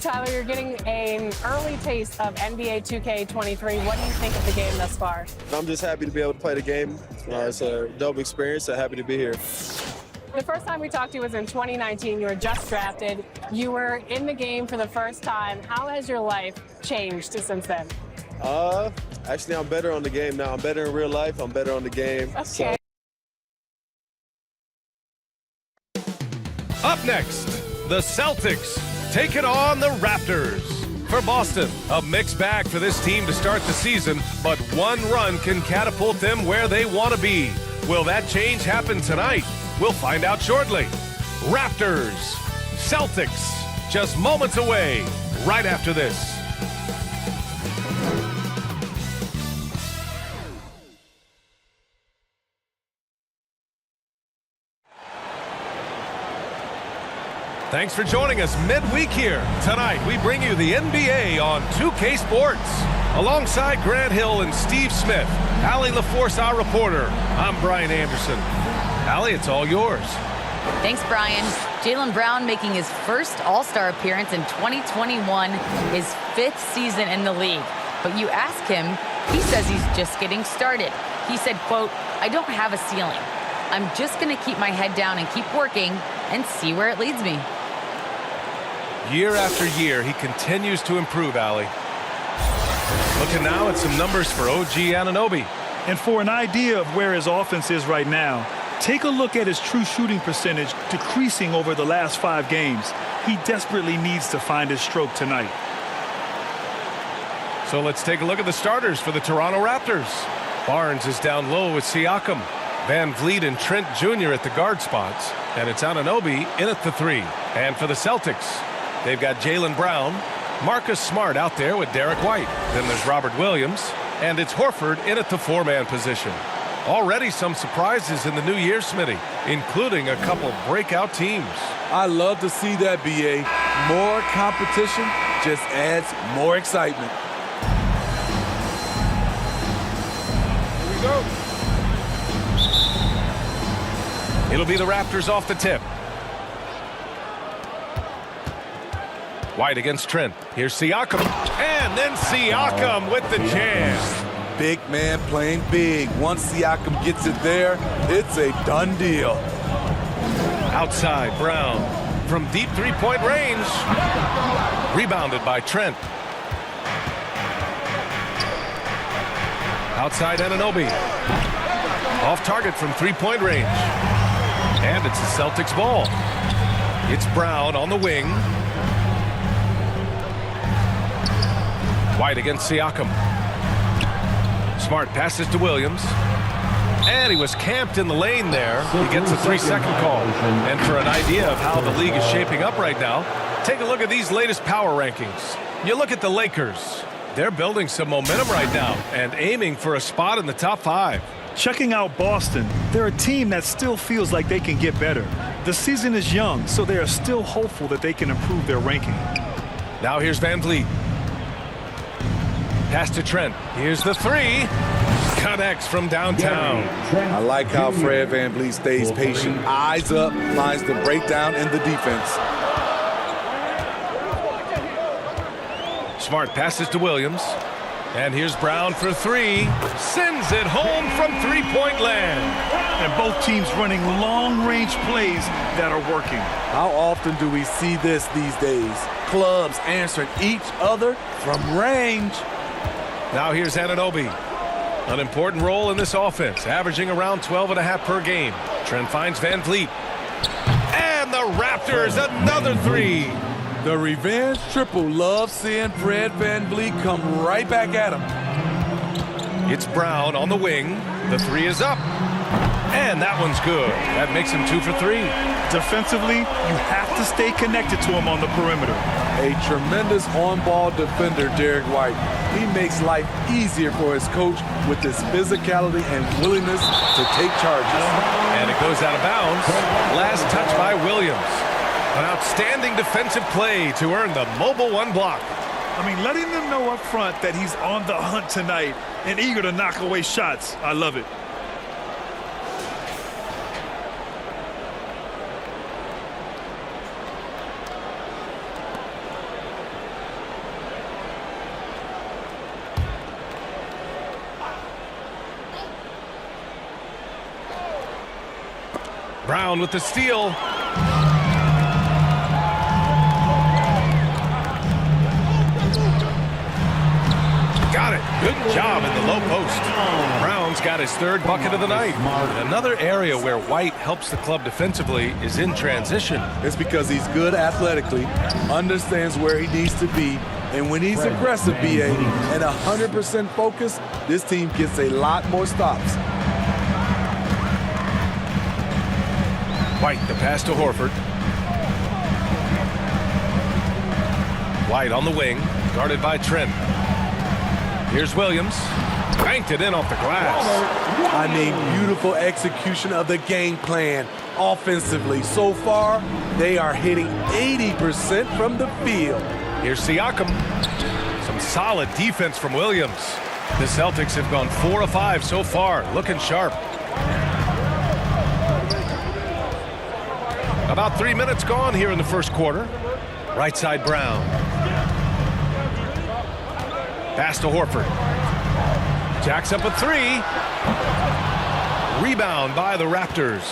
Tyler, you're getting an early taste of NBA 2K23. What do you think of the game thus far? I'm just happy to be able to play the game. It's a dope experience, so happy to be here. The first time we talked to you was in 2019. You were just drafted. You were in the game for the first time. How has your life changed since then? Actually, I'm better on the game now. I'm better in real life. I'm better on the game. Okay. So. Up next, the Celtics taking on the Raptors. For Boston, a mixed bag for this team to start the season, but one run can catapult them where they want to be. Will that change happen tonight? We'll find out shortly. Raptors, Celtics, just moments away, right after this. Thanks for joining us midweek here. Tonight, we bring you the NBA on 2K Sports. Alongside Grant Hill and Steve Smith, Allie LaForce, our reporter. I'm Brian Anderson. Allie, it's all yours. Thanks, Brian. Jaylen Brown making his first All-Star appearance in 2021, his 5th season in the league. But you ask him, he says he's just getting started. He said, quote, "I don't have a ceiling. I'm just going to keep my head down and keep working and see where it leads me." Year after year, he continues to improve, Allie. Looking now at some numbers for OG Anunoby. And for an idea of where his offense is right now, take a look at his true shooting percentage decreasing over the last 5 games. He desperately needs to find his stroke tonight. So let's take a look at the starters for the Toronto Raptors. Barnes is down low with Siakam. Van Vliet and Trent Jr. at the guard spots. And it's Anunoby in at the 3. And for the Celtics, they've got Jaylen Brown, Marcus Smart out there with Derek White. Then there's Robert Williams, and it's Horford in at the 4-man position. Already some surprises in the new year, Smitty, including a couple breakout teams. I love to see that, BA. More competition just adds more excitement. Here we go. It'll be the Raptors off the tip. White against Trent. Here's Siakam. And then Siakam with the jam. Big man playing big. Once Siakam gets it there, it's a done deal. Outside, Brown from deep three-point range. Rebounded by Trent. Outside Anunoby. Off target from three-point range. And it's the Celtics ball. It's Brown on the wing. White against Siakam. Smart passes to Williams. And he was camped in the lane there. He gets a 3-second call. And for an idea of how the league is shaping up right now, take a look at these latest power rankings. You look at the Lakers. They're building some momentum right now and aiming for a spot in the top 5. Checking out Boston, they're a team that still feels like they can get better. The season is young, so they are still hopeful that they can improve their ranking. Now here's Van Vliet. Pass to Trent. Here's the 3. Connects from downtown. I like how Fred VanVleet stays patient. Eyes up, finds the breakdown in the defense. Smart passes to Williams. And here's Brown for 3. Sends it home from three-point land. And both teams running long-range plays that are working. How often do we see this these days? Clubs answering each other from range. Now here's Anunoby. An important role in this offense, averaging around 12.5 per game. Trent finds Van Vliet. And the Raptors, another 3. The revenge triple loves seeing Fred VanVleet come right back at him. It's Brown on the wing. The 3 is up. And that one's good. That makes him 2 for 3. Defensively, you have to stay connected to him on the perimeter. A tremendous on-ball defender, Derek White. He makes life easier for his coach with his physicality and willingness to take charges. And it goes out of bounds. Last touch by Williams. An outstanding defensive play to earn the mobile 1 block. I mean, letting them know up front that he's on the hunt tonight and eager to knock away shots. I love it. Brown with the steal. Got it. Good job in the low post. Brown's got his third bucket of the night. Another area where White helps the club defensively is in transition. It's because he's good athletically, understands where he needs to be, and when he's aggressive, BA, and 100% focused, this team gets a lot more stops. White, the pass to Horford. White on the wing, guarded by Trent. Here's Williams. Banked it in off the glass. I mean, beautiful execution of the game plan offensively. So far, they are hitting 80% from the field. Here's Siakam. Some solid defense from Williams. The Celtics have gone 4 of 5 so far, looking sharp. About 3 minutes gone here in the first quarter. Right side Brown. Pass to Horford. Jacks up a 3. Rebound by the Raptors.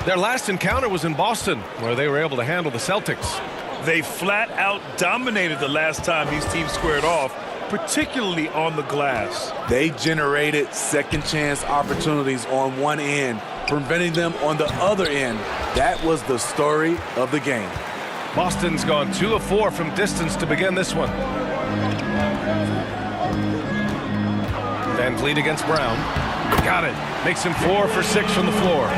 Their last encounter was in Boston, where they were able to handle the Celtics. They flat out dominated the last time these teams squared off, particularly on the glass. They generated second chance opportunities on one end, preventing them on the other end. That was the story of the game. Boston's gone 2 of 4 from distance to begin this one. Van Vliet against Brown. Got it. Makes him 4 for 6 from the floor.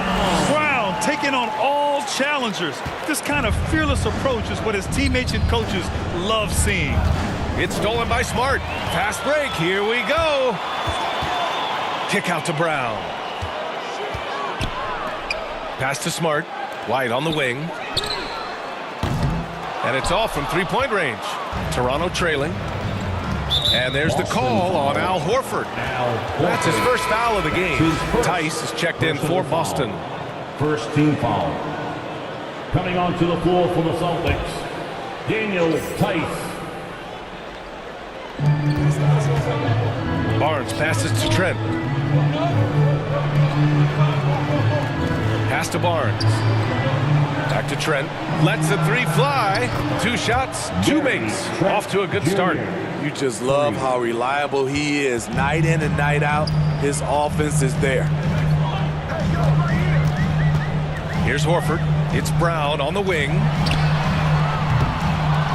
Brown taking on all challengers. This kind of fearless approach is what his teammates and coaches love seeing. It's stolen by Smart. Fast break. Here we go. Kick out to Brown. Pass to Smart. White on the wing. And it's off from three-point range. Toronto trailing. And there's the call on Al Horford. That's his first foul of the game. Tice is checked in for Boston. First team foul. Coming onto the floor for the Celtics, Daniel Tice. Barnes passes to Trent. Pass to Barnes. Back to Trent. Lets the 3 fly. 2 shots, 2 makes. Off to a good start. You just love how reliable he is night in and night out. His offense is there. Here's Horford. It's Brown on the wing.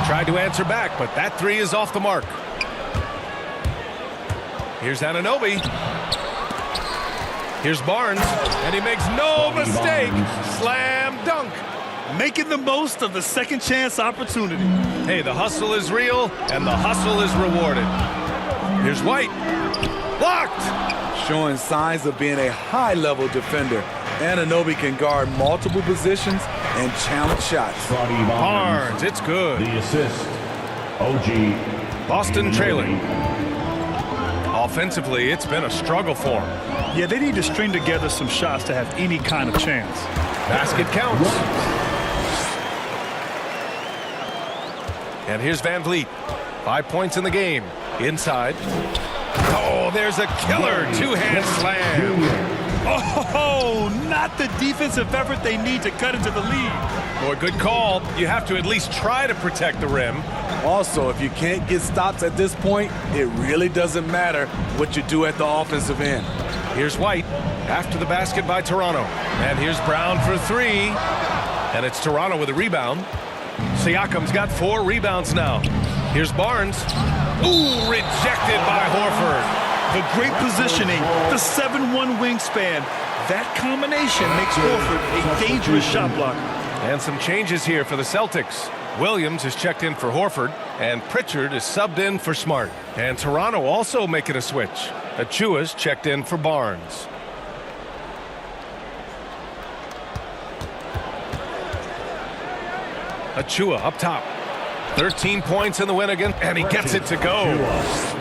Tried to answer back, but that 3 is off the mark. Here's Anunoby. Here's Barnes, and he makes no mistake. Slam dunk. Making the most of the second chance opportunity. Hey, the hustle is real, and the hustle is rewarded. Here's White. Blocked. Showing signs of being a high-level defender. Anunoby can guard multiple positions and challenge shots. Barnes, it's good. The assist, OG. Boston trailing. Offensively, it's been a struggle for them. Yeah, they need to string together some shots to have any kind of chance. Basket counts. And here's Van Vliet. 5 points in the game. Inside. Oh, there's a killer 2-hand slam. Oh, not the defensive effort they need to cut into the lead. Boy, good call. You have to at least try to protect the rim. Also, if you can't get stops at this point, it really doesn't matter what you do at the offensive end. Here's White after the basket by Toronto. And here's Brown for 3. And it's Toronto with a rebound. Siakam's got 4 rebounds now. Here's Barnes. Ooh, rejected by Horford. The great positioning, the 7'1" wingspan. That combination makes Horford a dangerous shot blocker. And some changes here for the Celtics. Williams is checked in for Horford, and Pritchard is subbed in for Smart. And Toronto also making a switch. Achua's checked in for Barnes. Achua up top. 13 points in the win again, and he gets it to go.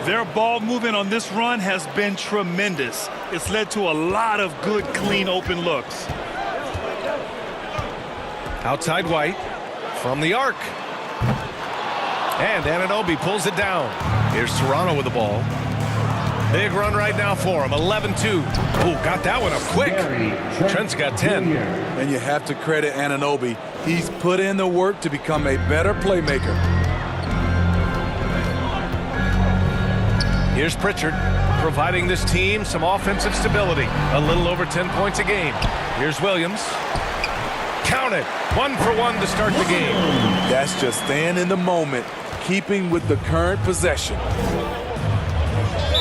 Their ball movement on this run has been tremendous. It's led to a lot of good, clean, open looks. Outside White from the arc. And Anunoby pulls it down. Here's Toronto with the ball. Big run right now for him, 11-2. Oh, got that one up quick. Trent's got 10. And you have to credit Anunoby. He's put in the work to become a better playmaker. Here's Pritchard, providing this team some offensive stability. A little over 10 points a game. Here's Williams. Count it. 1 for 1 to start the game. That's just staying in the moment, keeping with the current possession.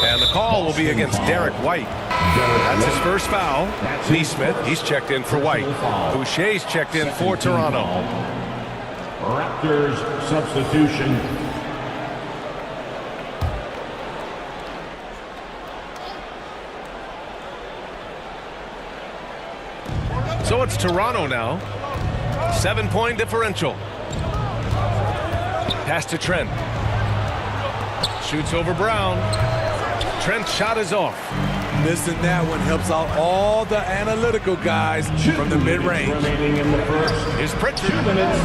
And the call will be against Derek White. That's his first foul. Neesmith, he's checked in for White. Boucher's checked in for Toronto. Raptors substitution. So it's Toronto now. 7-point differential. Pass to Trent. Shoots over Brown. Trent's shot is off. Missing that one helps out all the analytical guys from the mid-range. Remaining in the first. Here's Pritchard. 2 minutes.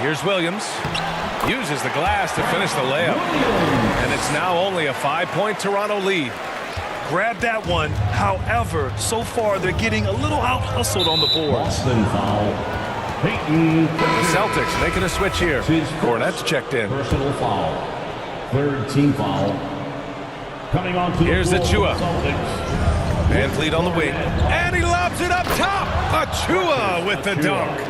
Here's Williams. Uses the glass to finish the layup. And it's now only a 5-point Toronto lead. Grab that one. However, so far they're getting a little out-hustled on the boards. Boston foul. Peyton. The Celtics making a switch here. Cornette's checked in. Personal foul. 3rd team foul. Coming on to Here's the floor Achua. for the Celtics. Van Vliet on the wing. And he lobs it up top. Achua with the dunk.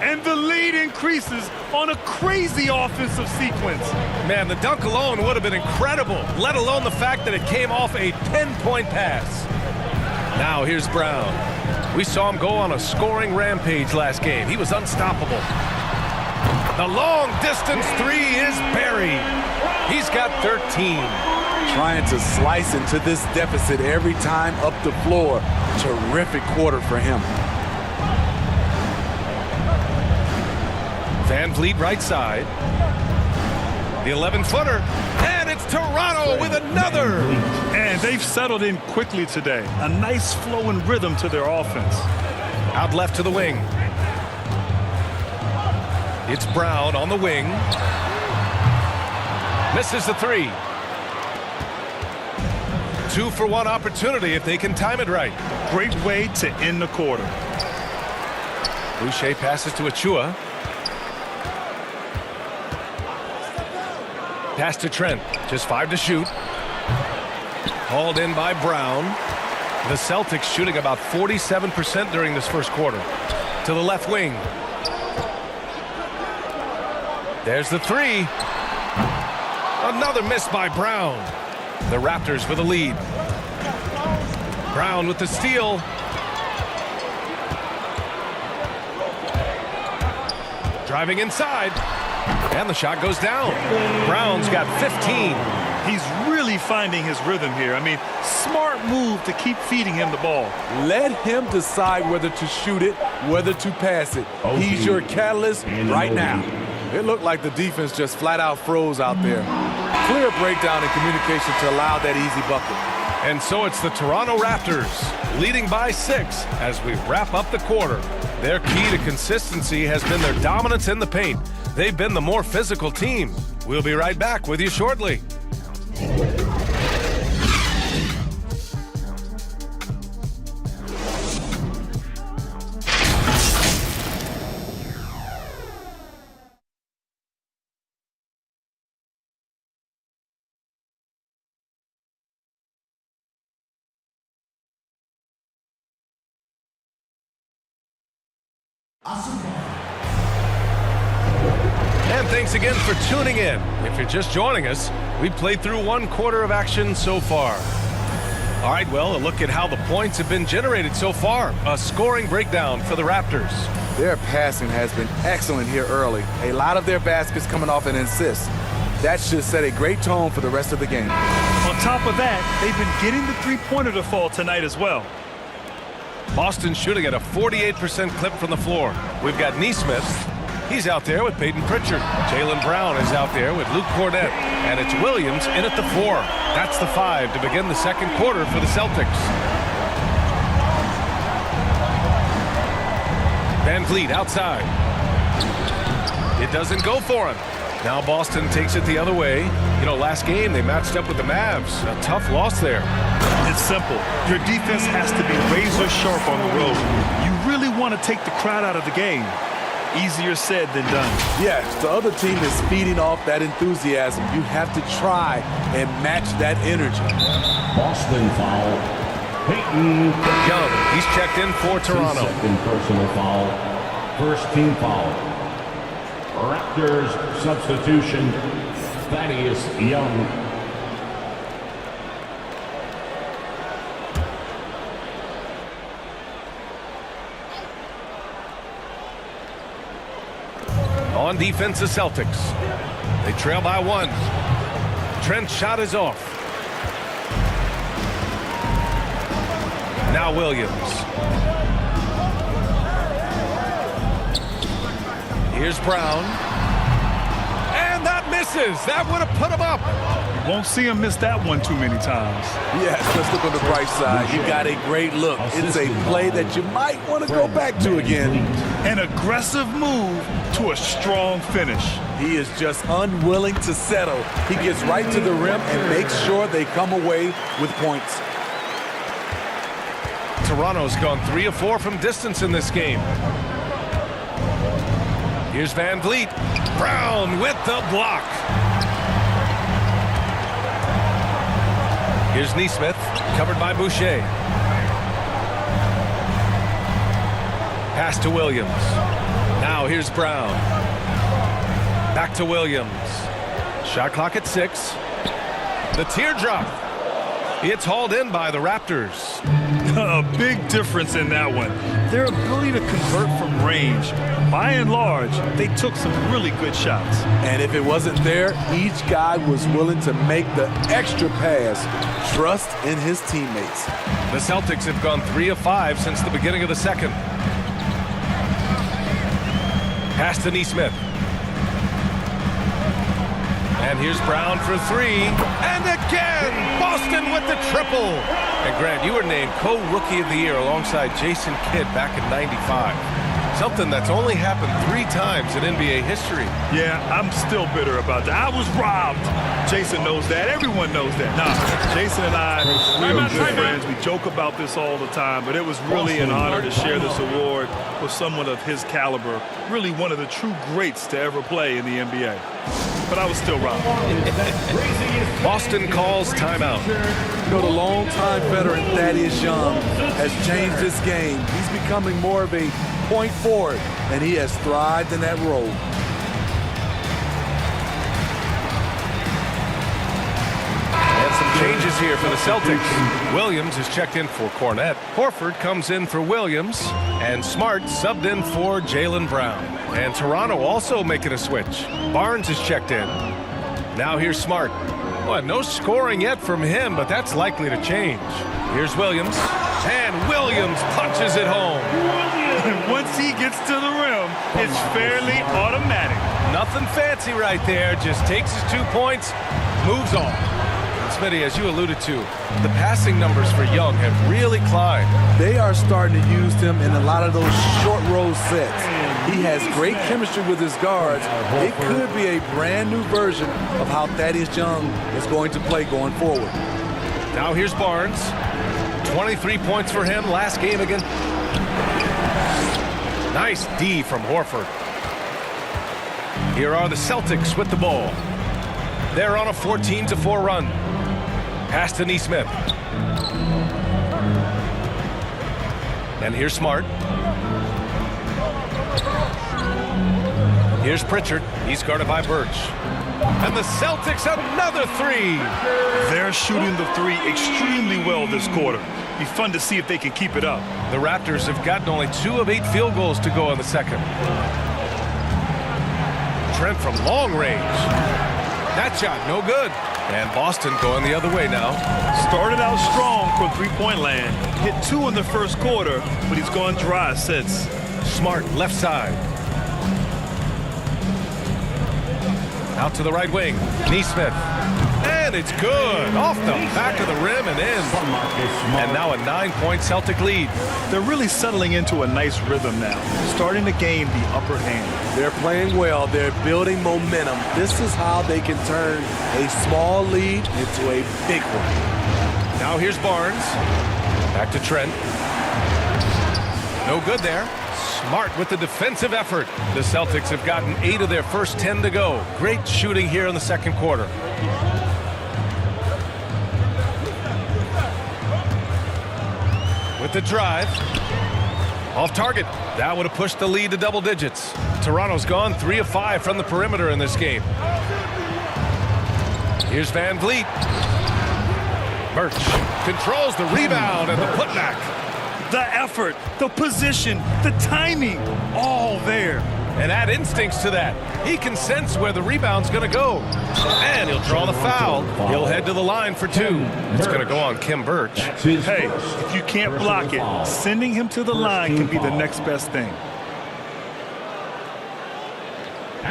And the lead increases on a crazy offensive sequence. Man, the dunk alone would have been incredible, let alone the fact that it came off a 10-point pass. Now here's Brown. We saw him go on a scoring rampage last game. He was unstoppable. The long-distance three is buried. He's got 13. Trying to slice into this deficit every time up the floor. Terrific quarter for him. Van Vliet right side. The 11-footer. And it's Toronto with another. And they've settled in quickly today. A nice flow and rhythm to their offense. Out left to the wing. It's Brown on the wing. Misses the three. 2 for 1 opportunity if they can time it right. Great way to end the quarter. Boucher passes to Achua. Pass to Trent. Just 5 to shoot. Hauled in by Brown. The Celtics shooting about 47% during this first quarter. To the left wing. There's the three. Another miss by Brown. The Raptors with a lead. Brown with the steal. Driving inside. And the shot goes down. Brown's got 15. He's really finding his rhythm here. I mean, smart move to keep feeding him the ball. Let him decide whether to shoot it, whether to pass it. He's your catalyst right now. It looked like the defense just flat out froze out there. Clear breakdown in communication to allow that easy bucket. And so it's the Toronto Raptors leading by 6 as we wrap up the quarter. Their key to consistency has been their dominance in the paint. They've been the more physical team. We'll be right back with you shortly. And thanks again for tuning in. If you're just joining us, we've played through 1 quarter of action so far. All right, well, a look at how the points have been generated so far. A scoring breakdown for the Raptors. Their passing has been excellent here early. A lot of their baskets coming off an assist. That should set a great tone for the rest of the game. On top of that, they've been getting the three-pointer to fall tonight as well. Boston shooting at a 48% clip from the floor. We've got Neesmith. He's out there with Peyton Pritchard. Jaylen Brown is out there with Luke Cornett. And it's Williams in at the 4. That's the 5 to begin the second quarter for the Celtics. Van Vliet outside. It doesn't go for him. Now Boston takes it the other way. You know, last game they matched up with the Mavs. A tough loss there. It's simple. Your defense has to be razor sharp on the road. You really want to take the crowd out of the game. Easier said than done. Yes, the other team is feeding off that enthusiasm. You have to try and match that energy. Boston foul. Peyton Young, he's checked in for Toronto. Second personal foul. First team foul. Raptors substitution. Thaddeus Young. On defense, the Celtics. They trail by 1. Trent's shot is off. Now Williams. Here's Brown. And that misses. That would have put him up. You won't see him miss that one too many times. Yes, let's look on the bright side. You got a great look. It's a play that you might want to go back to again. An aggressive move to a strong finish. He is just unwilling to settle. He gets right to the rim and makes sure they come away with points. Toronto's gone 3 of 4 from distance in this game. Here's Van Vliet. Brown with the block. Here's Nesmith, covered by Boucher. Pass to Williams. Now here's Brown. Back to Williams. Shot clock at 6. The teardrop. It's hauled in by the Raptors. A big difference in that one. Their ability to convert from range. By and large, they took some really good shots. And if it wasn't there, each guy was willing to make the extra pass. Trust in his teammates. The Celtics have gone 3 of 5 since the beginning of the second. Pass to Nesmith. And here's Brown for 3. And again, Boston with the triple. And Grant, you were named co-rookie of the year alongside Jason Kidd back in '95. Something that's only happened 3 times in NBA history. Yeah, I'm still bitter about that. I was robbed. Jason knows that. Everyone knows that. Nah, Jason and I, we're good friends. We joke about this all the time, but it was really an honor to share this award with someone of his caliber. Really one of the true greats to ever play in the NBA. But I was still robbed. Boston calls timeout. You know, the longtime veteran Thaddeus Young has changed this game. He's becoming more of a point forward, and he has thrived in that role. And some changes here for the Celtics. Williams is checked in for Cornette. Horford comes in for Williams. And Smart subbed in for Jaylen Brown. And Toronto also making a switch. Barnes is checked in. Now here's Smart. Well, no scoring yet from him, but that's likely to change. Here's Williams. And Williams punches it home. Once he gets to the rim, it's fairly automatic. Nothing fancy right there. Just takes his 2 points, moves on. Smitty, as you alluded to, the passing numbers for Young have really climbed. They are starting to use him in a lot of those short roll sets. He has great chemistry with his guards. It could be a brand new version of how Thaddeus Young is going to play going forward. Now here's Barnes. 23 points for him last game again. Nice D from Horford. Here are the Celtics with the ball. They're on a 14-4 run. Pass to Nesmith. And here's Smart. Here's Pritchard. He's guarded by Birch. And the Celtics another 3. They're shooting the 3 extremely well this quarter. Be fun to see if they can keep it up. The Raptors have gotten only 2 of 8 field goals to go in the second. Trent from long range. That shot, no good. And Boston going the other way now. Started out strong from three-point land. Hit 2 in the first quarter, but he's gone dry since. Smart left side. Out to the right wing. Nesmith. And And it's good. Off the back of the rim and in. And now a 9-point Celtic lead. They're really settling into a nice rhythm now, starting to gain the upper hand. They're playing well. They're building momentum. This is how they can turn a small lead into a big one. Now here's Barnes. Back to Trent. No good there. Smart with the defensive effort. The Celtics have gotten 8 of their first 10 to go. Great shooting here in the second quarter. With the drive. Off target. That would have pushed the lead to double digits. Toronto's gone 3 of 5 from the perimeter in this game. Here's Van Vliet. Birch controls the rebound and the putback. The effort, the position, the timing, all there. And add instincts to that. He can sense where the rebound's going to go. And he'll draw the foul. He'll head to the line for 2. It's going to go on Kim Birch. Hey, if you can't block it, sending him to the line can be the next best thing.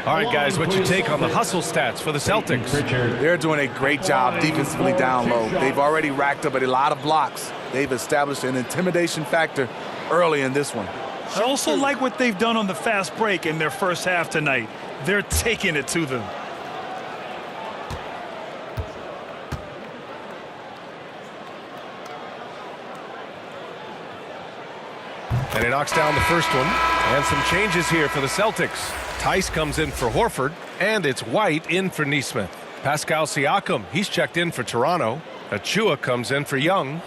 All right, guys, what's your take on the hustle stats for the Celtics? They're doing a great job defensively down low. They've already racked up a lot of blocks. They've established an intimidation factor early in this one. I also like what they've done on the fast break in their first half tonight. They're taking it to them. And he knocks down the first one. And some changes here for the Celtics. Tice comes in for Horford, and it's White in for Nesmith. Pascal Siakam, he's checked in for Toronto. Achua comes in for Young.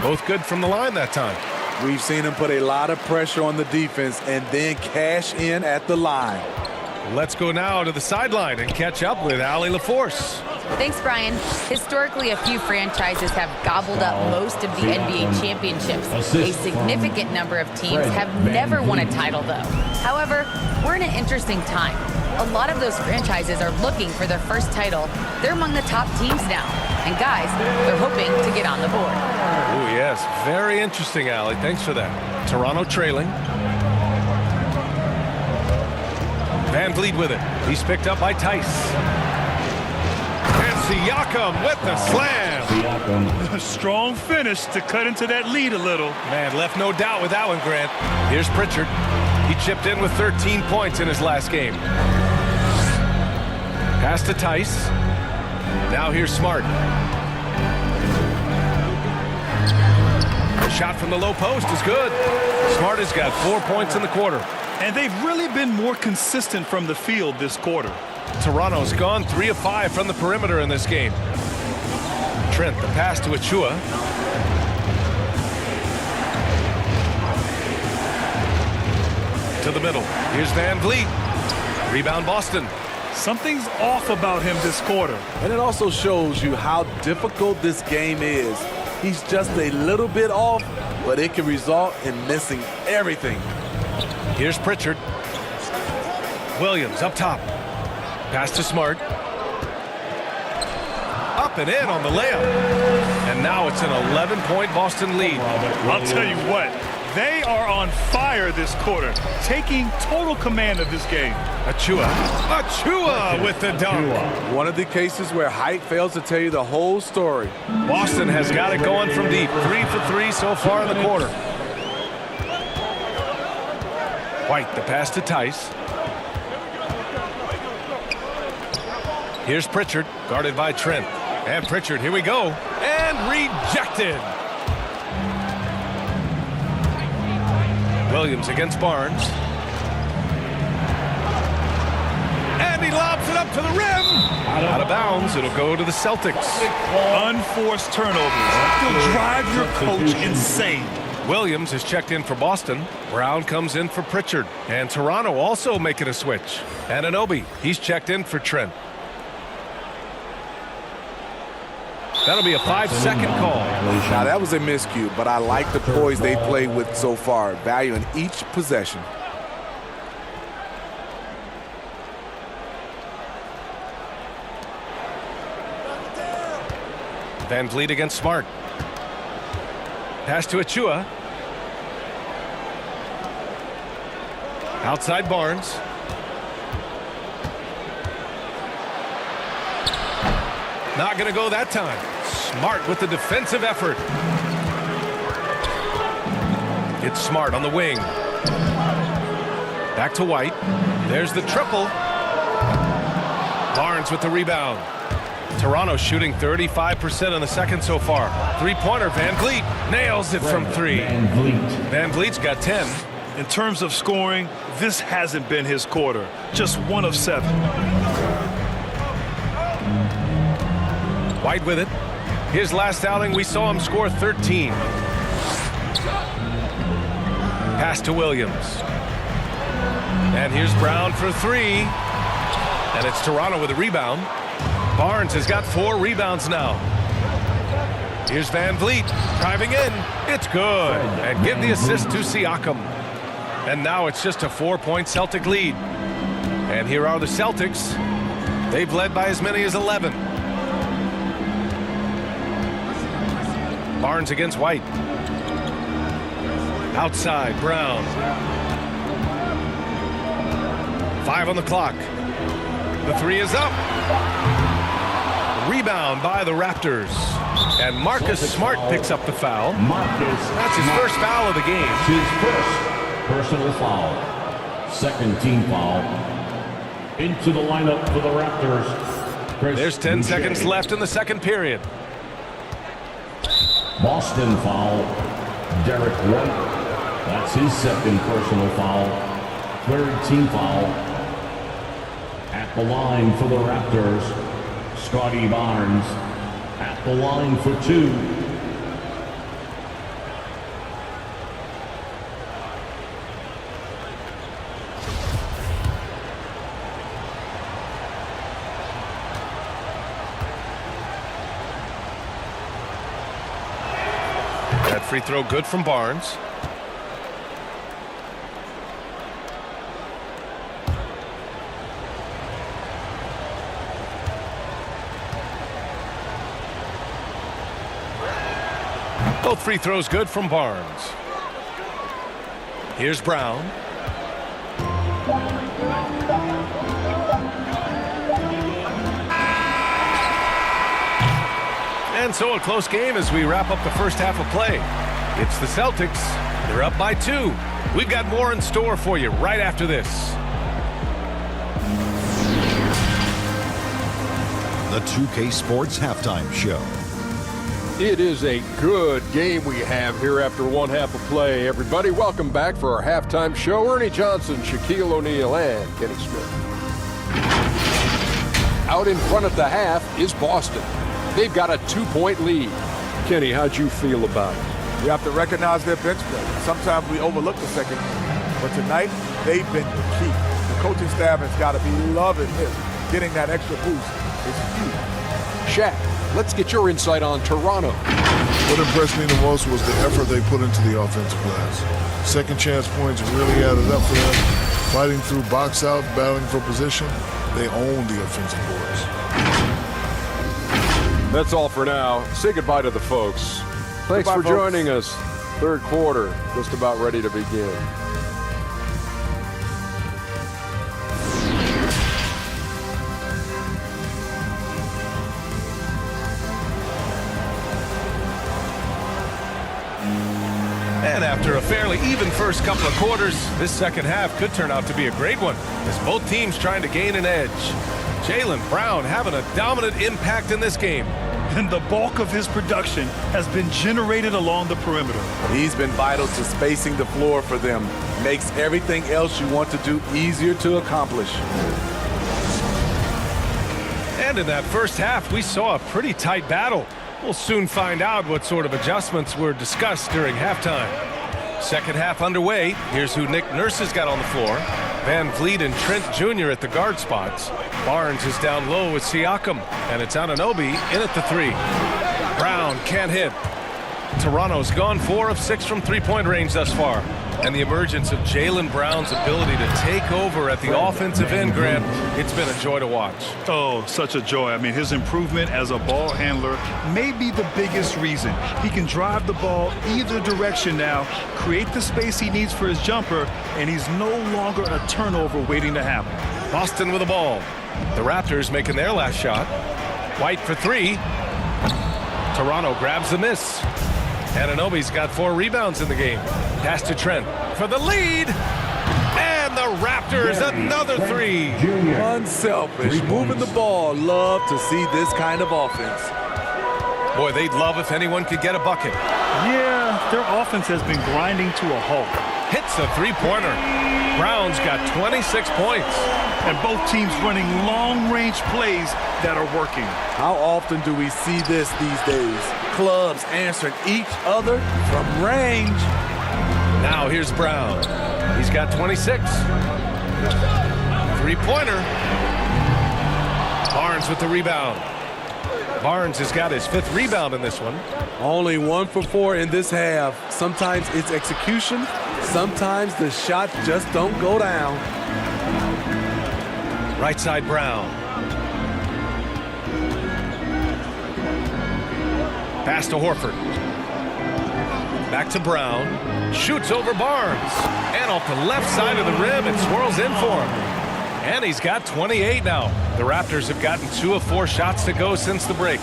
Both good from the line that time. We've seen him put a lot of pressure on the defense and then cash in at the line. Let's go now to the sideline and catch up with Allie LaForce. Thanks, Brian. Historically, a few franchises have gobbled up most of the NBA championships. A significant number of teams have never won a title, though. However, we're in an interesting time. A lot of those franchises are looking for their first title. They're among the top teams now. And guys, they're hoping to get on the board. Oh, yes. Very interesting, Allie. Thanks for that. Toronto trailing. Van Vliet with it. He's picked up by Tice. And Siakam with the slam. A strong finish to cut into that lead a little. Man, left no doubt with that one, Grant. Here's Pritchard. He chipped in with 13 points in his last game. Pass to Tice. Now here's Smart. The shot from the low post is good. Smart has got 4 points in the quarter. And they've really been more consistent from the field this quarter. Toronto's gone 3 of 5 from the perimeter in this game. Trent, the pass to Achua. To the middle. Here's Van Vliet. Rebound Boston. Something's off about him this quarter. And it also shows you how difficult this game is. He's just a little bit off, but it can result in missing everything. Here's Pritchard. Williams up top. Pass to Smart. Up and in on the layup. And now it's an 11-point Boston lead. I'll tell you what, they are on fire this quarter, taking total command of this game. Achua with the dunk. One of the cases where height fails to tell you the whole story. Boston has got it going from deep. 3 for 3 so far in the quarter. White, the pass to Tice. Here's Pritchard, guarded by Trent. And Pritchard, here we go. And rejected. Williams against Barnes. And he lobs it up to the rim. Out of bounds, it'll go to the Celtics. Unforced turnovers. They'll drive your coach insane. Williams has checked in for Boston. Brown comes in for Pritchard. And Toronto also making a switch. Anunoby, he's checked in for Trent. That'll be a 5-second call. Now, that was a miscue, but I like the poise they played with so far, value in each possession. Van Vliet against Smart. Pass to Achua. Outside Barnes. Not going to go that time. Smart with the defensive effort. It's Smart on the wing. Back to White. There's the triple. Barnes with the rebound. Toronto shooting 35% in the second so far. Three-pointer, Van Vliet nails it from three. Van Vliet's got 10. In terms of scoring, this hasn't been his quarter. Just 1 of 7. White with it. His last outing, we saw him score 13. Pass to Williams. And here's Brown for 3. And it's Toronto with a rebound. Barnes has got 4 rebounds now. Here's Van Vliet driving in. It's good. And give the assist to Siakam. And now it's just a 4-point Celtic lead. And here are the Celtics. They've led by as many as 11. Barnes against White. Outside, Brown. 5 on the clock. The 3 is up. Rebound by the Raptors. And Marcus Smart picks up the foul. That's his first foul of the game. His first personal foul. Second team foul. Into the lineup for the Raptors. There's 10 seconds left in the second period. Boston foul. Derek White. That's his second personal foul. Third team foul. At the line for the Raptors, Scotty Barnes. At the line for 2. That free throw good from Barnes. Both free throws good from Barnes. Here's Brown. And so a close game as we wrap up the first half of play. It's the Celtics. They're up by 2. We've got more in store for you right after this. The 2K Sports Halftime Show. It is a good game we have here after one half of play. Everybody, welcome back for our halftime show. Ernie Johnson, Shaquille O'Neal, and Kenny Smith. Out in front at the half is Boston. They've got a 2-point lead. Kenny, how'd you feel about it? You have to recognize their bench strength. Sometimes we overlook the second, but tonight they've been the key. The coaching staff has got to be loving this. Getting that extra boost is huge. Shaq, let's get your insight on Toronto. What impressed me the most was the effort they put into the offensive glass. Second chance points really added up for them. Fighting through box out, battling for position, they own the offensive boards. That's all for now. Say goodbye to the folks. Thanks Goodbye, for folks. joining us. Third quarter, just about ready to begin. And after a fairly even first couple of quarters, this second half could turn out to be a great one as both teams trying to gain an edge. Jaylen Brown having a dominant impact in this game. And the bulk of his production has been generated along the perimeter. He's been vital to spacing the floor for them. Makes everything else you want to do easier to accomplish. And in that first half, we saw a pretty tight battle. We'll soon find out what sort of adjustments were discussed during halftime. Second half underway. Here's who Nick Nurse has got on the floor. Van Vliet and Trent Jr. at the guard spots. Barnes is down low with Siakam. And it's Anunoby in at the 3. Brown can't hit. Toronto's gone 4 of 6 from three-point range thus far. And the emergence of Jaylen Brown's ability to take over at the offensive end, Grant, it's been a joy to watch. Oh, such a joy. I mean, his improvement as a ball handler may be the biggest reason. He can drive the ball either direction now, create the space he needs for his jumper, and he's no longer a turnover waiting to happen. Boston with the ball. The Raptors making their last shot. White for three. Toronto grabs the miss. Anunoby's got 4 rebounds in the game. Pass to Trent for the lead. And the Raptors, another 3. Unselfish, moving the ball. Love to see this kind of offense. Boy, they'd love if anyone could get a bucket. Yeah, their offense has been grinding to a halt. Hits a three-pointer. Brown's got 26 points. And both teams running long-range plays that are working. How often do we see this these days? Clubs answering each other from range. Now here's Brown. He's got 26. Three-pointer. Barnes with the rebound. Barnes has got his 5th rebound in this one. Only 1 for 4 in this half. Sometimes it's execution. Sometimes the shots just don't go down. Right side Brown. Pass to Horford. Back to Brown. Shoots over Barnes. And off the left side of the rim, it swirls in for him. And he's got 28 now. The Raptors have gotten 2 of 4 shots to go since the break.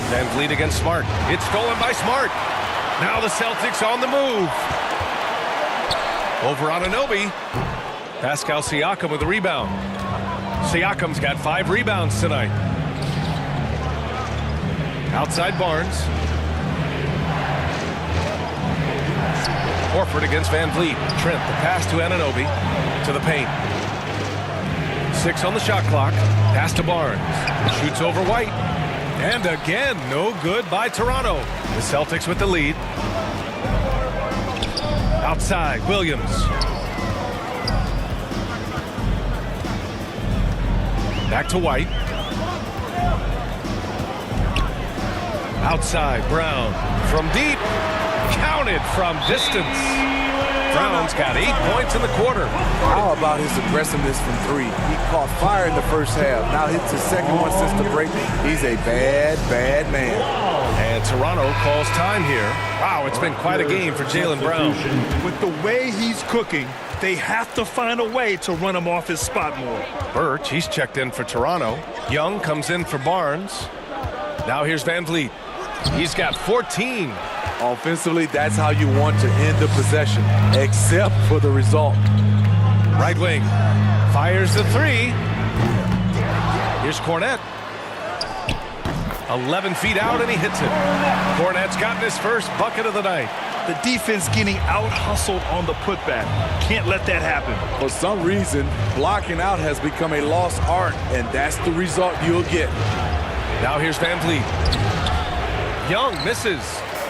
Van Vliet against Smart. It's stolen by Smart. Now the Celtics on the move. Over Anunoby. Pascal Siakam with the rebound. Siakam's got 5 rebounds tonight. Outside Barnes. Horford against Van Vliet. Trent, the pass to Anunoby. To the paint. 6 on the shot clock. Pass to Barnes. Shoots over White. And again, no good by Toronto. The Celtics with the lead. Outside, Williams. Back to White. Outside, Brown. From deep. Counted from distance. Brown's got 8 points in the quarter. How about his aggressiveness from 3? He caught fire in the first half. Now hits his second one since the break. He's a bad, bad man. And Toronto calls time here. Wow, it's been quite a game for Jaylen Brown. With the way he's cooking, they have to find a way to run him off his spot more. Birch, he's checked in for Toronto. Young comes in for Barnes. Now here's Van Vliet. He's got 14. Offensively, that's how you want to end the possession, except for the result. Right wing. Fires the 3. Here's Cornette. 11 feet out, and he hits it. Cornette's gotten his first bucket of the night. The defense getting out-hustled on the putback. Can't let that happen. For some reason, blocking out has become a lost art, and that's the result you'll get. Now here's Van Vliet. Young misses.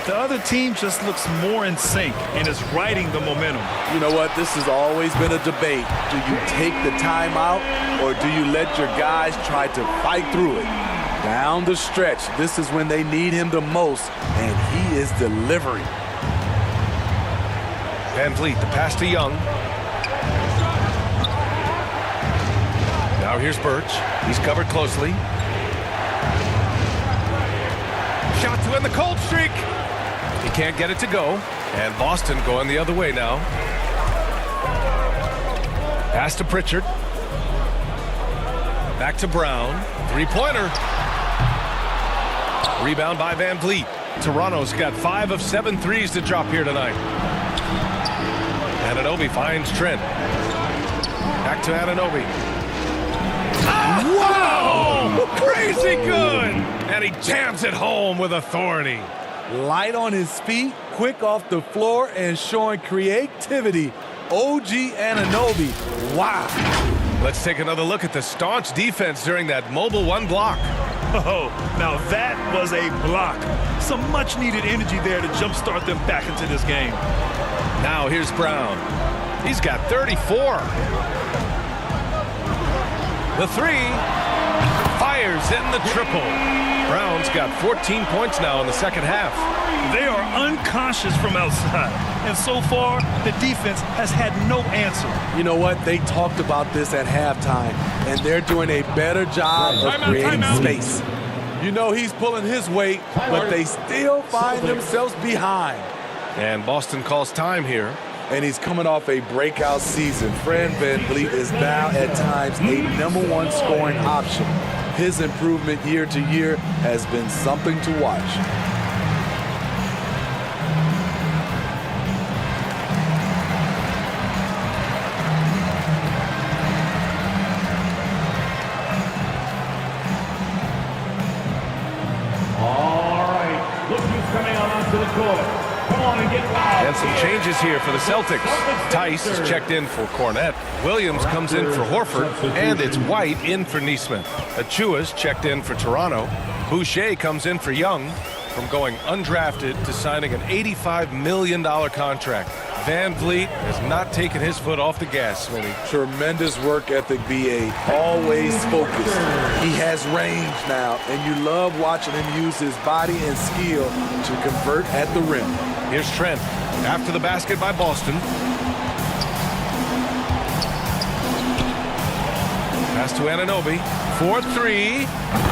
The other team just looks more in sync and is riding the momentum. You know what? This has always been a debate. Do you take the timeout, or do you let your guys try to fight through it? Down the stretch, this is when they need him the most, and he is delivering. Van Vliet, the pass to Young. Now here's Birch. He's covered closely. Shot to end the cold streak. He can't get it to go. And Boston going the other way now. Pass to Pritchard. Back to Brown. 3-pointer. Rebound by Van Vliet. Toronto's got 5 of 7 threes to drop here tonight. Anunoby finds Trent. Back to Anunoby. Wow! Crazy good! And he jams it home with authority. Light on his feet, quick off the floor, and showing creativity. OG Anunoby. Wow. Let's take another look at the staunch defense during that mobile 1 block. Oh, now that was a block. Some much-needed energy there to jumpstart them back into this game. Now here's Brown. He's got 34. The 3. Fires Raptors in the triple. Brown's got 14 points now in the second half. They are unconscious from outside, and so far, the defense has had no answer. You know what? They talked about this at halftime, and they're doing a better job of creating space. You know he's pulling his weight, but they still find themselves behind. And Boston calls time here. And he's coming off a breakout season. Fred VanVleet is now at times a #1 scoring option. His improvement year to year has been something to watch. All right, look who's coming out onto the court. Come on and get loud. And some changes here for the Celtics. Tice is checked in for Cornette. Williams comes in for Horford. And it's White in for Neesmith. Achua's checked in for Toronto. Boucher comes in for Young, from going undrafted to signing an $85 million contract. VanVleet has not taken his foot off the gas, Smitty. Tremendous work ethic, BA. Always focused. He has range now, and you love watching him use his body and skill to convert at the rim. Here's Trent. After the basket by Boston. Pass to Anunoby. 4-3.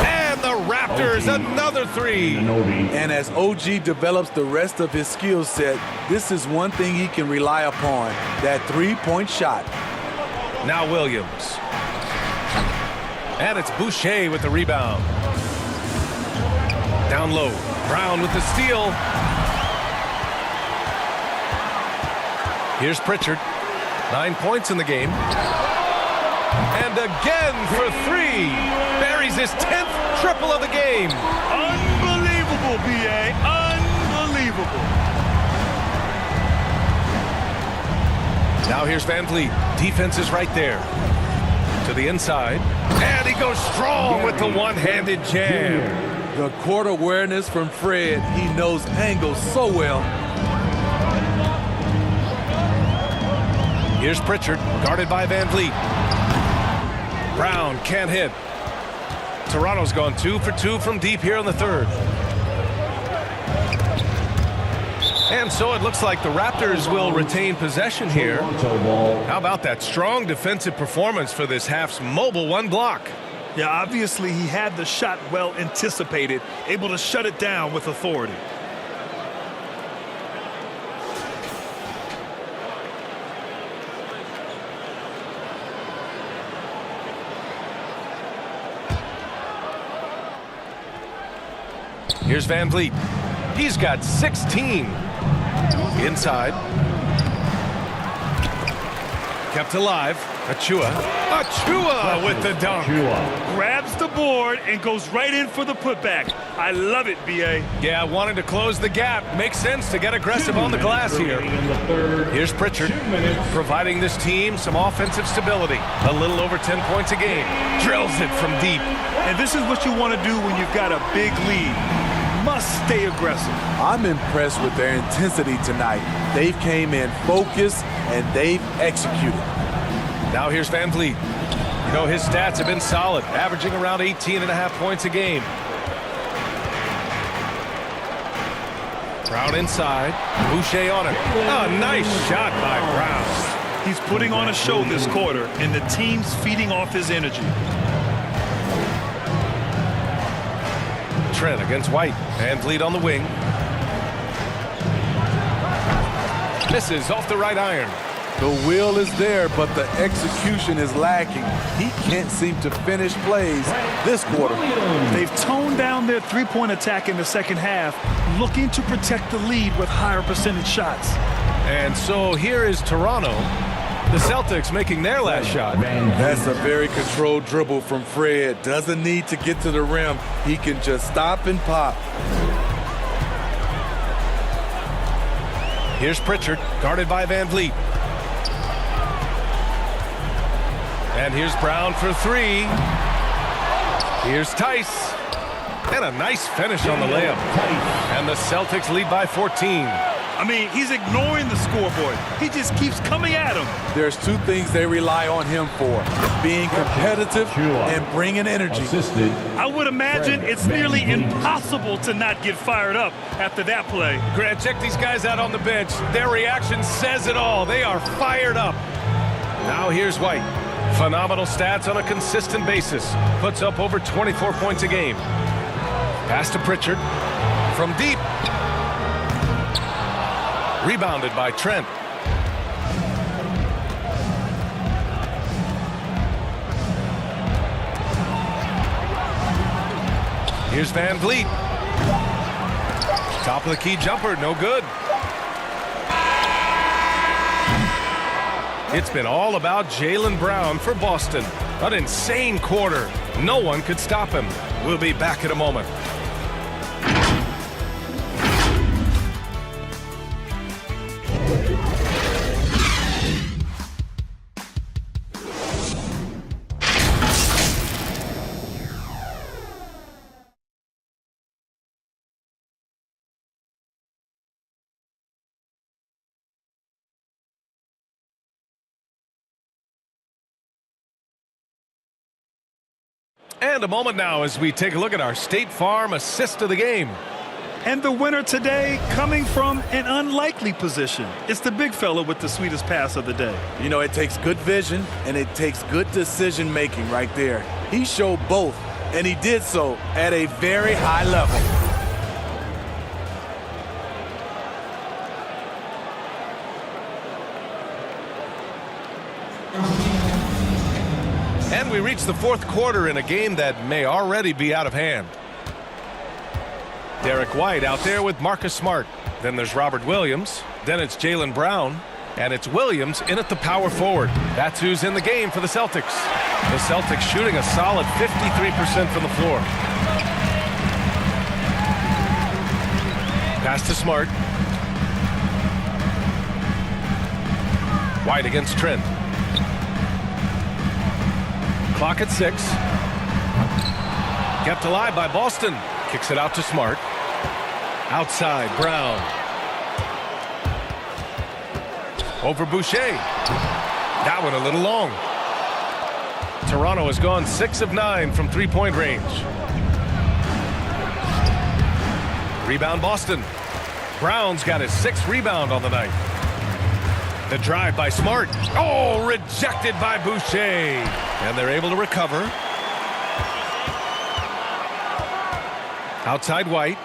And the Raptors, another three. And as OG develops the rest of his skill set, this is one thing he can rely upon, that three-point shot. Now Williams. And it's Boucher with the rebound. Down low. Brown with the steal. Here's Pritchard. 9 points in the game. And again for three. Buries his 10th triple of the game. Unbelievable, B.A. Unbelievable. Now here's VanVleet. Defense is right there. To the inside. And he goes strong with the one-handed jam. The court awareness from Fred. He knows angles so well. Here's Pritchard, guarded by VanVleet. Brown can't hit. Toronto's gone 2 for 2 from deep here in the third. And so it looks like the Raptors will retain possession here. How about that strong defensive performance for this half's mobile one block? Yeah, obviously he had the shot well anticipated, able to shut it down with authority. Here's VanVleet. He's got 16. Inside. Kept alive. Achua. Achua with the dunk. Grabs the board and goes right in for the putback. I love it, B.A. Yeah, wanting to close the gap. Makes sense to get aggressive on the glass here. Here's Pritchard, providing this team some offensive stability. A little over 10 points a game. Drills it from deep. And this is what you want to do when you've got a big lead. Must stay aggressive. I'm impressed with their intensity tonight. They've came in focused and they've executed. Now here's VanVleet. You know, his stats have been solid, averaging around 18.5 points a game. Brown inside. Boucher on it. Oh, nice shot by Brown. He's putting on a show this quarter, and the team's feeding off his energy. Trent against White. VanVleet on the wing. Misses off the right iron. The will is there, but the execution is lacking. He can't seem to finish plays this quarter. They've toned down their three-point attack in the second half, looking to protect the lead with higher percentage shots. And so here is Toronto. The Celtics making their last shot. That's a very controlled dribble from Fred. Doesn't need to get to the rim. He can just stop and pop. Here's Pritchard, guarded by VanVleet. And here's Brown for three. Here's Tice. And a nice finish on the layup. And the Celtics lead by 14. I mean, he's ignoring the scoreboard. He just keeps coming at him. There's two things they rely on him for: being competitive and bringing energy. I would imagine it's nearly impossible to not get fired up after that play. Grant, check these guys out on the bench. Their reaction says it all. They are fired up. Now here's White. Phenomenal stats on a consistent basis. Puts up over 24 points a game. Pass to Pritchard. From deep. Rebounded by Trent. Here's Van Vliet. Top of the key jumper, no good. It's been all about Jaylen Brown for Boston. An insane quarter. No one could stop him. We'll be back in a moment. And a moment now as we take a look at our State Farm assist of the game. And the winner today coming from an unlikely position. It's the big fella with the sweetest pass of the day. You know, it takes good vision and it takes good decision making right there. He showed both, and he did so at a very high level. And we reach the fourth quarter in a game that may already be out of hand. Derek White out there with Marcus Smart. Then there's Robert Williams. Then it's Jaylen Brown. And it's Williams in at the power forward. That's who's in the game for the Celtics. The Celtics shooting a solid 53% from the floor. Pass to Smart. White against Trent. Clock at 6. Kept alive by Boston. Kicks it out to Smart. Outside, Brown. Over Boucher. That one a little long. Toronto has gone 6 of 9 from three-point range. Rebound Boston. Brown's got his 6th rebound on the night. The drive by Smart. Oh, rejected by Boucher. And they're able to recover. Outside White.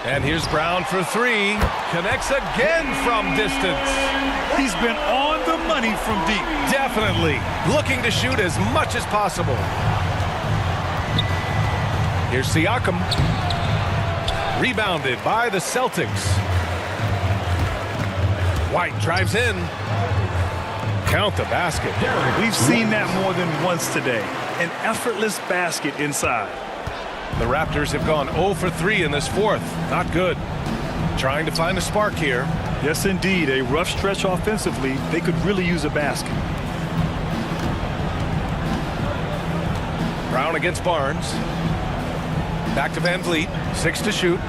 And here's Brown for 3. Connects again from distance. He's been on the money from deep. Definitely. Looking to shoot as much as possible. Here's Siakam. Rebounded by the Celtics. White drives in. Count the basket. We've seen that more than once today. An effortless basket inside. The Raptors have gone 0 for 3 in this fourth. Not good. Trying to find a spark here. Yes, indeed. A rough stretch offensively. They could really use a basket. Brown against Barnes. Back to Van Vliet. 6 to shoot.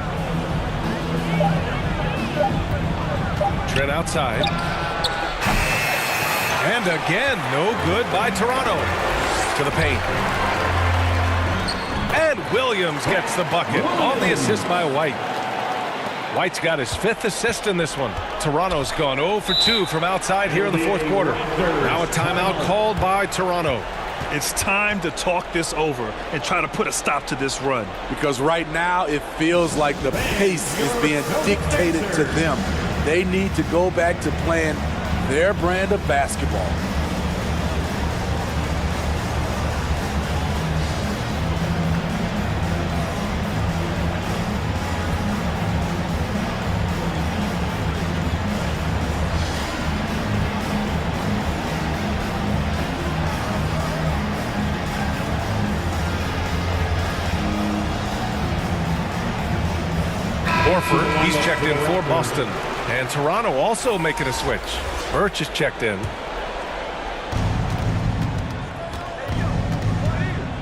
Trent outside. And again, no good by Toronto. To the paint. And Williams gets the bucket on the assist by White. White's got his 5th assist in this one. Toronto's gone 0 for 2 from outside here in the fourth quarter. Now a timeout called by Toronto. It's time to talk this over and try to put a stop to this run. Because right now it feels like the pace is being dictated to them. They need to go back to playing their brand of basketball. Horford, he's checked in for Boston. And Toronto also making a switch. Birch is checked in.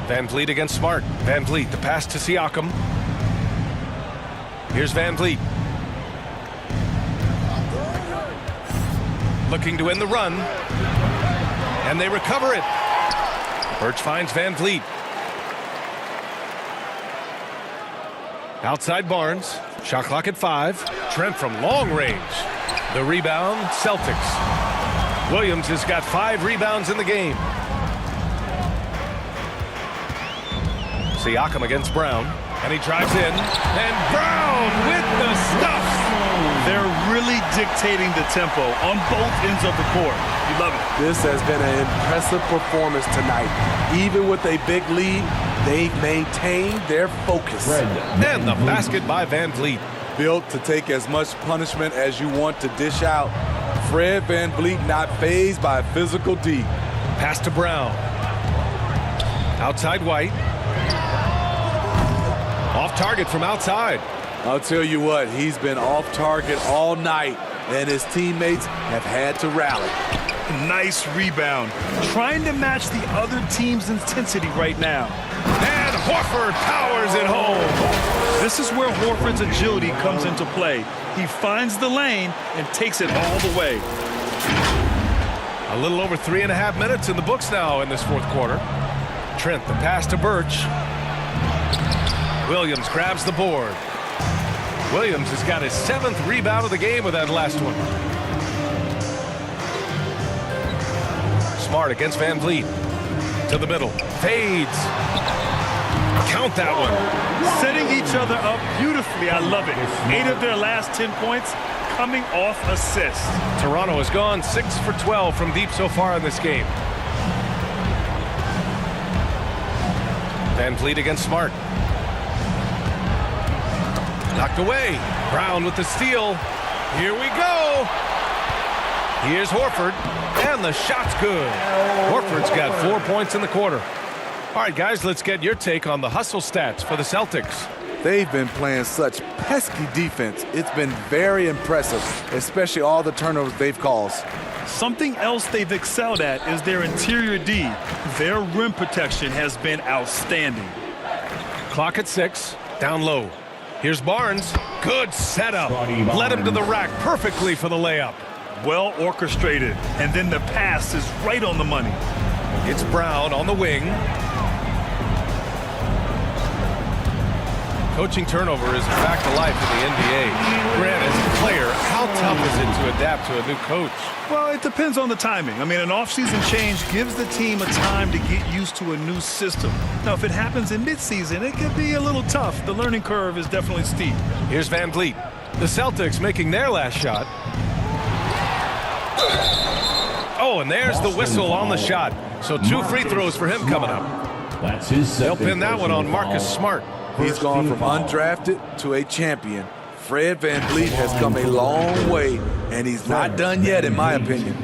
Van Vliet against Smart. Van Vliet, the pass to Siakam. Here's Van Vliet. looking to end the run. And they recover it. Birch finds Van Vliet. Outside Barnes. Shot clock at 5. Trent from long range. The rebound, Celtics. Williams has got 5 rebounds in the game. Siakam against Brown. And he drives in. And Brown with the stuff. They're really dictating the tempo on both ends of the court. You love it. This has been an impressive performance tonight. Even with a big lead, they've maintained their focus. And the basket by Van Vliet. Built to take as much punishment as you want to dish out. Fred Van Vliet not fazed by a physical D. Pass to Brown. Outside White. Off target from outside. I'll tell you what, he's been off target all night, and his teammates have had to rally. Nice rebound. Trying to match the other team's intensity right now. And Horford powers it home. This is where Horford's agility comes into play. He finds the lane and takes it all the way. A little over 3.5 minutes in the books now in this fourth quarter. Trent, the pass to Birch. Williams grabs the board. Williams has got his 7th rebound of the game with that last one. Smart against Van Vliet. To the middle. Fades. Count that one. Setting each other up beautifully. I love it. 8 of their last 10 points coming off assists. Toronto has gone 6 for 12 from deep so far in this game. Van Vliet against Smart. Knocked away. Brown with the steal. Here we go. Here's Horford. And the shot's good. Horford's got 4 points in the quarter. All right, guys, let's get your take on the hustle stats for the Celtics. They've been playing such pesky defense. It's been very impressive, especially all the turnovers they've caused. Something else they've excelled at is their interior D. Their rim protection has been outstanding. Clock at 6. Down low. Here's Barnes. Good setup. Led him to the rack perfectly for the layup. Well orchestrated. And then the pass is right on the money. It's Brown on the wing. Coaching turnover is a fact of life in the NBA. Grant, as a player, how tough is it to adapt to a new coach? Well, it depends on the timing. I mean, an offseason change gives the team a time to get used to a new system. Now, if it happens in midseason, it could be a little tough. The learning curve is definitely steep. Here's Van Vliet. The Celtics making their last shot. Oh, and there's the whistle on the shot. So 2 free throws for him coming up. That's his They'll pin that one on Marcus Smart. He's gone from undrafted to a champion. Fred Van Vliet has come a long way, and he's not done yet, in my opinion.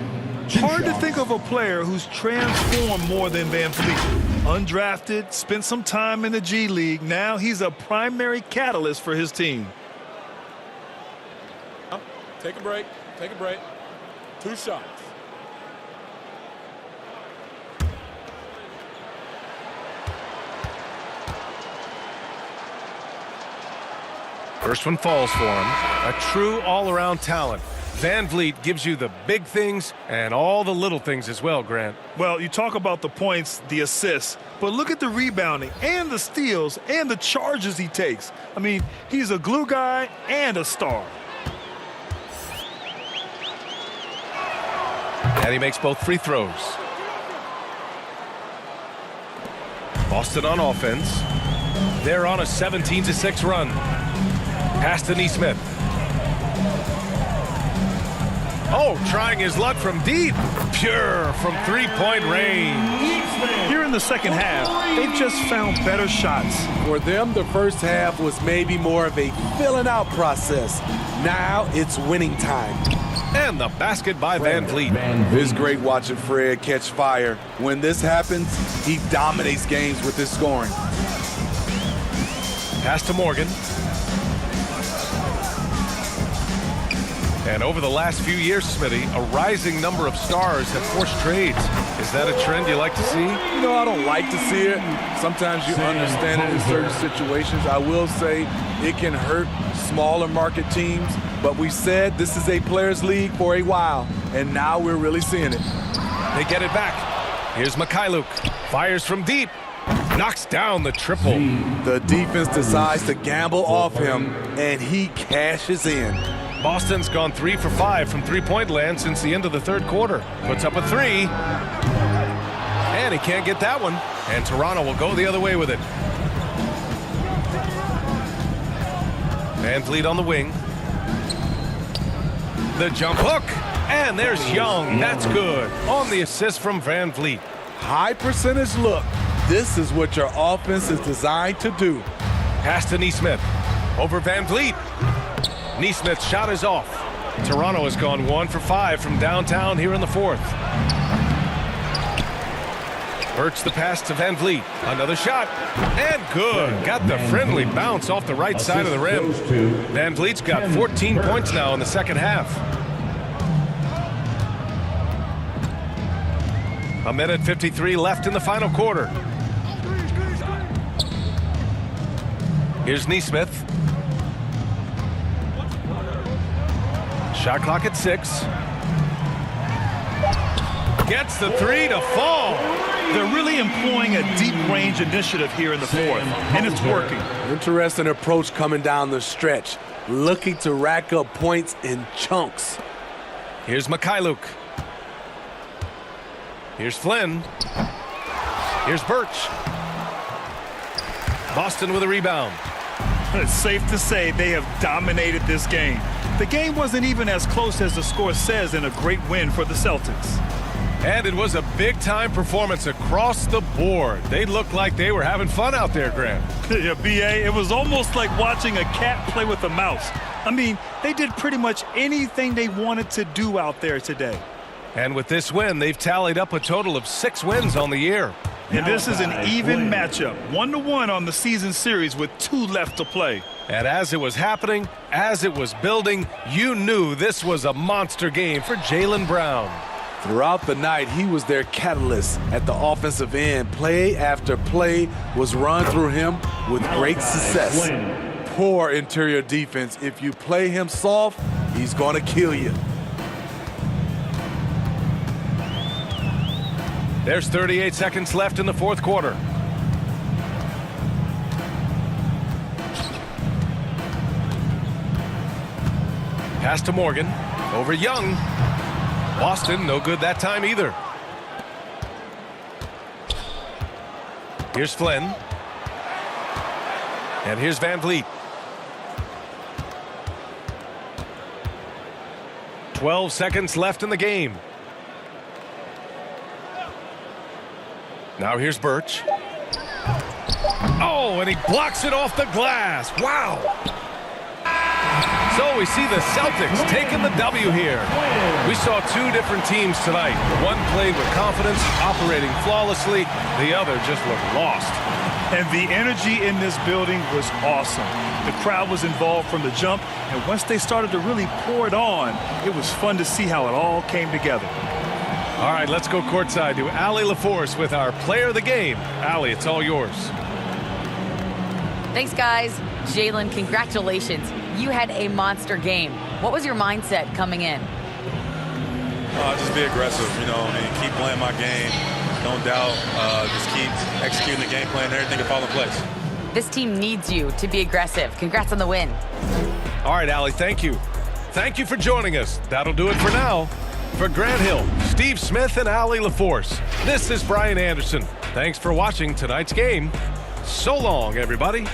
Hard to think of a player who's transformed more than Van Vliet. Undrafted, spent some time in the G League. Now he's a primary catalyst for his team. Take a break. Take a break. 2 shots. First one falls for him. A true all-around talent. Van Vliet gives you the big things and all the little things as well, Grant. Well, you talk about the points, the assists, but look at the rebounding and the steals and the charges he takes. I mean, he's a glue guy and a star. And he makes both free throws. Boston on offense. They're on a 17-6 run. Pass to Nesmith. Oh, trying his luck from deep. Pure from 3-point range. Here in the second half, they've just found better shots. For them, the first half was maybe more of a filling out process. Now it's winning time. And the basket by Van Vliet. It's great watching Fred catch fire. When this happens, he dominates games with his scoring. Pass to Morgan. And over the last few years, Smitty, a rising number of stars have forced trades. Is that a trend you like to see? You know, I don't like to see it. Sometimes you understand it in certain situations. I will say It can hurt smaller market teams, but we said this is a players' league for a while, and now we're really seeing it. They get it back. Here's Mikhailuk. Fires from deep. Knocks down the triple. The defense decides to gamble off him, and he cashes in. Boston's gone 3 for 5 from three-point land since the end of the third quarter. Puts up a three. And he can't get that one. And Toronto will go the other way with it. Van Vliet on the wing. The jump hook. And there's Young. That's good. On the assist from Van Vliet. High percentage look. This is what your offense is designed to do. Pass to Nesmith. Over Van Vliet. Nesmith's shot is off. Toronto has gone 1 for 5 from downtown here in the fourth. Birch the pass to Van Vliet. Another shot. And good. Got the friendly bounce off the right side of the rim. Van Vliet's got 14 points now in the second half. A minute 53 left in the final quarter. Here's Nesmith. Shot clock at 6. Gets the three to fall. They're really employing a deep range initiative here in the fourth, and it's working. Interesting approach coming down the stretch. Looking to rack up points in chunks. Here's Mikhailuk. Here's Flynn. Here's Birch. Boston with a rebound. It's safe to say they have dominated this game. The game wasn't even as close as the score says in a great win for the Celtics. And it was a big-time performance across the board. They looked like they were having fun out there, Graham. Yeah, B.A., it was almost like watching a cat play with a mouse. I mean, they did pretty much anything they wanted to do out there today. And with this win, they've tallied up a total of 6 wins on the year. And this is an even matchup, 1-1 on the season series with 2 left to play. And as it was happening, as it was building, you knew this was a monster game for Jaylen Brown. Throughout the night, he was their catalyst at the offensive end. Play after play was run through him with great success. Poor interior defense. If you play him soft, he's going to kill you. There's 38 seconds left in the fourth quarter. Pass to Morgan. Over Young. Boston, no good that time either. Here's Flynn. And here's Van Vliet. 12 seconds left in the game. Now here's Birch. Oh, and he blocks it off the glass. Wow. So we see the Celtics taking the W here. We saw 2 different teams tonight. One played with confidence, operating flawlessly. The other just looked lost. And the energy in this building was awesome. The crowd was involved from the jump, and once they started to really pour it on, it was fun to see how it all came together. All right, let's go courtside to Allie LaForce with our player of the game. Allie, it's all yours. Thanks, guys. Jaylen, congratulations. You had a monster game. What was your mindset coming in? Just be aggressive, keep playing my game. Don't doubt. Just keep executing the game plan. Everything can fall in place. This team needs you to be aggressive. Congrats on the win. All right, Allie, thank you. Thank you for joining us. That'll do it for now. For Grant Hill, Steve Smith, and Allie LaForce, this is Brian Anderson. Thanks for watching tonight's game. So long, everybody.